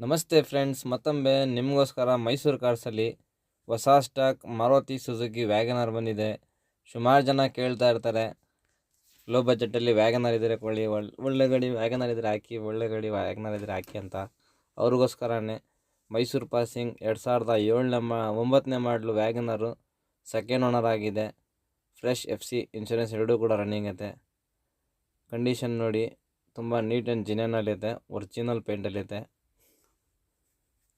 ನಮಸ್ತೆ ಫ್ರೆಂಡ್ಸ್, ಮತ್ತೊಮ್ಮೆ ನಿಮಗೋಸ್ಕರ ಮೈಸೂರು ಕಾರ್ಸಲ್ಲಿ ಹೊಸ ಸ್ಟಾಕ್ ಮಾರುತಿ ಸುಜುಕಿ ವ್ಯಾಗನರ್ ಬಂದಿದೆ. ಸುಮಾರು ಜನ ಕೇಳ್ತಾ ಇರ್ತಾರೆ, ಲೋ ಬಜೆಟಲ್ಲಿ ವ್ಯಾಗನರ್ ಇದ್ದರೆ ಕೊಳ್ಳಿ, ಒಳ್ಳೆ ಗಾಡಿ ವ್ಯಾಗನರ್ ಇದ್ದರೆ ಹಾಕಿ, ಒಳ್ಳೆ ಗಾಡಿ ವ್ಯಾಗನರ್ ಇದ್ದರೆ ಹಾಕಿ ಅಂತ. ಅವ್ರಿಗೋಸ್ಕರನೇ ಮೈಸೂರು ಪಾಸಿಂಗ್ 2009ನೇ ಮಾಡಲು ವ್ಯಾಗನರು ಸೆಕೆಂಡ್ ಓನರ್ ಆಗಿದೆ. ಫ್ರೆಶ್ FC ಇನ್ಶೂರೆನ್ಸ್ ಎರಡೂ ಕೂಡ ರನ್ನಿಂಗ್ ಐತೆ. ಕಂಡೀಷನ್ ನೋಡಿ, ತುಂಬ ನೀಟ್ ಆ್ಯಂಡ್ ಜಿನ್ಯನಲ್ಲಿದೆ, ಒರಿಜಿನಲ್ ಪೇಂಟಲ್ಲಿದೆ.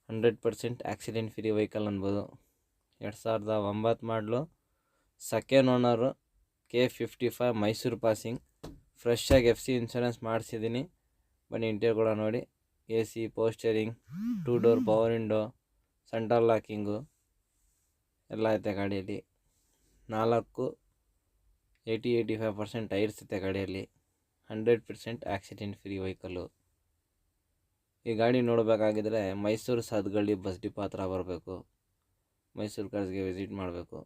100% ಆಕ್ಸಿಡೆಂಟ್ ಫ್ರೀ ವೆಹಿಕಲ್ ಅನ್ಬೋದು. 2009 ಮಾಡಲು second owner K55 Mysuru passing. ಫ್ರೆಶ್ಶಾಗಿ FC ಇನ್ಶೂರೆನ್ಸ್ ಮಾಡಿಸಿದ್ದೀನಿ. ಬನ್ನಿ ಇಂಟೀರಿಯರ್ ಕೂಡ ನೋಡಿ. AC, ಪೋಸ್ಟರಿಂಗ್, 2 door power window, centre locking ಎಲ್ಲ ಐತೆ ಗಾಡಿಯಲ್ಲಿ. 80-85% ಟೈರ್ಸ್ ಐತೆ ಗಾಡಿಯಲ್ಲಿ. 100% ಆಕ್ಸಿಡೆಂಟ್ ಫ್ರೀ ವೆಹಿಕಲ್ಲು. ಈ ಗಾಡಿ ನೋಡಬೇಕಾಗಿದ್ರೆ ಮೈಸೂರು ಸದ್ಗಳ್ಳಿ ಬಸ್ ಡಿಪೋ ಹತ್ರ ಬರಬೇಕು. ಮೈಸೂರು ಕಾರ್ಸ್ಗೆ ವಿಸಿಟ್ ಮಾಡಬೇಕು.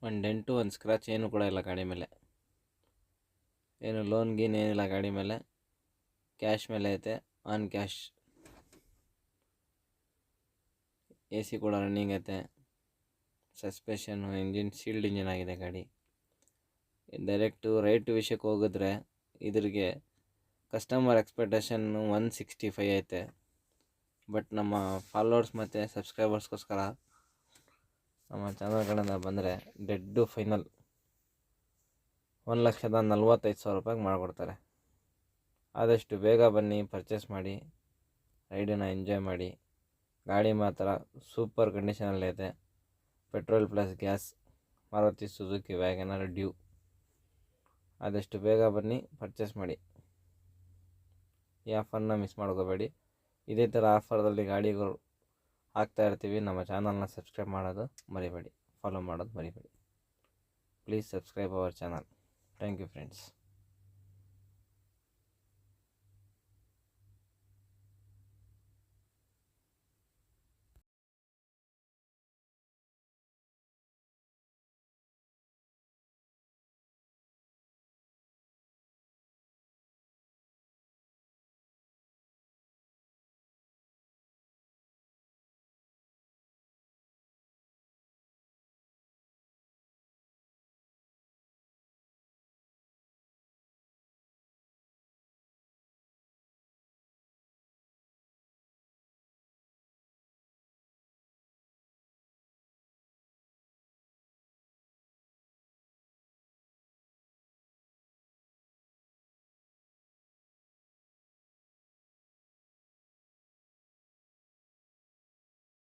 ಒಂದು ಡೆಂಟು, ಒಂದು ಸ್ಕ್ರ್ಯಾಚ್ ಏನು ಕೂಡ ಇಲ್ಲ ಗಾಡಿ ಮೇಲೆ. ಏನು ಲೋನ್ ಗೀನ್ ಏನಿಲ್ಲ ಗಾಡಿ ಮೇಲೆ. ಕ್ಯಾಶ್ ಮೇಲೆ ಐತೆ, ಆನ್ ಕ್ಯಾಶ್. AC ಕೂಡ ರನ್ನಿಂಗ್ ಐತೆ. ಸಸ್ಪೆಷನ್ನು, ಇಂಜಿನ್ ಸೀಲ್ಡ್ ಇಂಜಿನ್ ಆಗಿದೆ ಗಾಡಿ. ಡೈರೆಕ್ಟು ರೇಟ್ ವಿಷಯಕ್ಕೆ ಹೋಗಿದ್ರೆ ಇದ್ರಿಗೆ ಕಸ್ಟಮರ್ ಎಕ್ಸ್ಪೆಕ್ಟೇಷನ್ನು 165 ಐತೆ. ಬಟ್ ನಮ್ಮ ಫಾಲೋವರ್ಸ್ ಮತ್ತು ಸಬ್ಸ್ಕ್ರೈಬರ್ಸ್ಗೋಸ್ಕರ ನಮ್ಮ ಚಾನಲ್ ಕಡೆಯಿಂದ ಬಂದರೆ ಡೆಡ್ಡು ಫೈನಲ್ 1,45,000 ರೂಪಾಯಿಗೆ ಮಾಡಿಕೊಡ್ತಾರೆ. ಆದಷ್ಟು ಬೇಗ ಬನ್ನಿ, ಪರ್ಚೇಸ್ ಮಾಡಿ, ರೈಡನ್ನು ಎಂಜಾಯ್ ಮಾಡಿ. ಗಾಡಿ ಮಾತ್ರ ಸೂಪರ್ ಕಂಡೀಷನಲ್ಲೈತೆ. Petrol plus gas Maruti Suzuki WagonR duo. ಆದಷ್ಟು ಬೇಗ ಬನ್ನಿ, ಪರ್ಚೇಸ್ ಮಾಡಿ. ಈ ಆಫರ್ನ ಮಿಸ್ ಮಾಡ್ಕೋಬೇಡಿ. ಇದೇ ಥರ ಆಫರ್ದಲ್ಲಿ ಗಾಡಿಗಳು ಹಾಕ್ತಾ ಇರ್ತೀವಿ. ನಮ್ಮ ಚಾನಲ್ನ ಸಬ್ಸ್ಕ್ರೈಬ್ ಮಾಡೋದು ಮರಿಬೇಡಿ, ಫಾಲೋ ಮಾಡೋದು ಮರಿಬೇಡಿ. Please subscribe our channel. Thank you friends.